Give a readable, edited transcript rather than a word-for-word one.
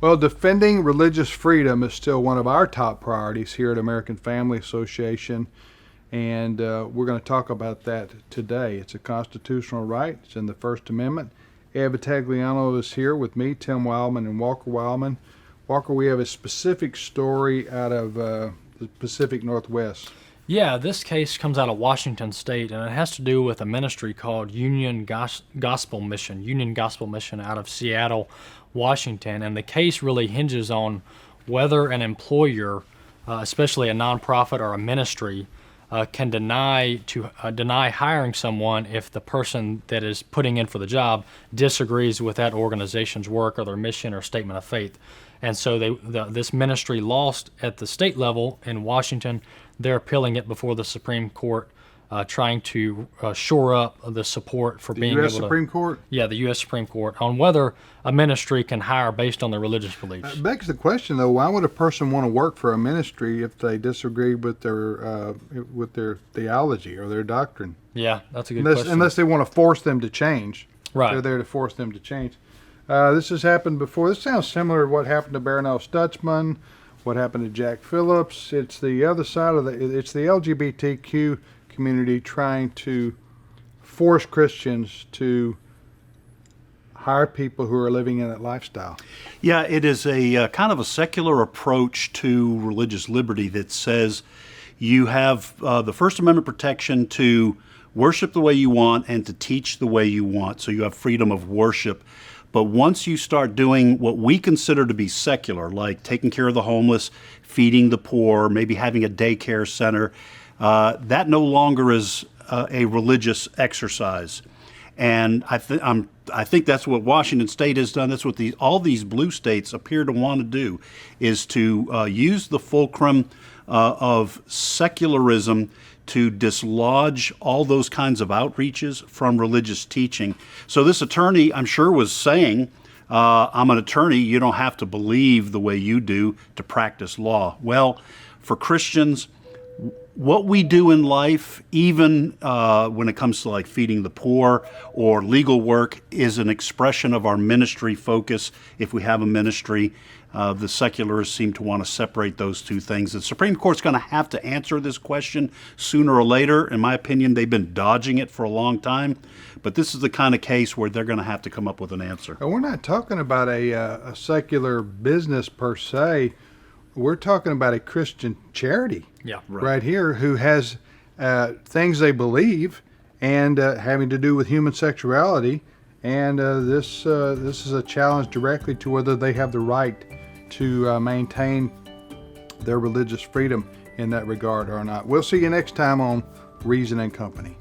Well, defending religious freedom is still one of our top priorities here at American Family Association, and we're going to talk about that today. It's a constitutional right. It's in the First Amendment. Ed Vitagliano is here with me, Tim Wildman, and Walker Wildman. Walker, we have a specific story out of the Pacific Northwest. Yeah, this case comes out of Washington State, and it has to do with a ministry called Union Gospel Mission out of Seattle, Washington. And the case really hinges on whether an employer, especially a nonprofit or a ministry, can deny hiring someone if the person that is putting in for the job disagrees with that organization's work or their mission or statement of faith. And so this ministry lost at the state level in Washington. They're appealing it before the Supreme Court, trying to shore up the support for being able to... The U.S. Supreme Court? Yeah, the U.S. Supreme Court, on whether a ministry can hire based on their religious beliefs. It begs the question, though, why would a person want to work for a ministry if they disagree with their theology or their doctrine? Yeah, that's a good question. Unless they want to force them to change. Right. They're there to force them to change. This has happened before. This sounds similar to what happened to Barronelle Stutzman, what happened to Jack Phillips. It's the other side of it's the LGBTQ community trying to force Christians to hire people who are living in that lifestyle. Yeah, it is a kind of a secular approach to religious liberty that says you have the First Amendment protection to worship the way you want and to teach the way you want, so you have freedom of worship. But once you start doing what we consider to be secular, like taking care of the homeless, feeding the poor, maybe having a daycare center, that no longer is a religious exercise. And I think that's what Washington State has done. That's what all these blue states appear to want to do, is to use the fulcrum of secularism to dislodge all those kinds of outreaches from religious teaching. So this attorney, I'm sure, was saying, I'm an attorney, you don't have to believe the way you do to practice law. Well, for Christians, what we do in life, even when it comes to like feeding the poor or legal work, is an expression of our ministry focus. If we have a ministry, the secularists seem to want to separate those two things. The Supreme Court's going to have to answer this question sooner or later. In my opinion, they've been dodging it for a long time. But this is the kind of case where they're going to have to come up with an answer. And we're not talking about a secular business per se. We're talking about a Christian charity right here who has things they believe and having to do with human sexuality. And this is a challenge directly to whether they have the right to maintain their religious freedom in that regard or not. We'll see you next time on Reason and Company.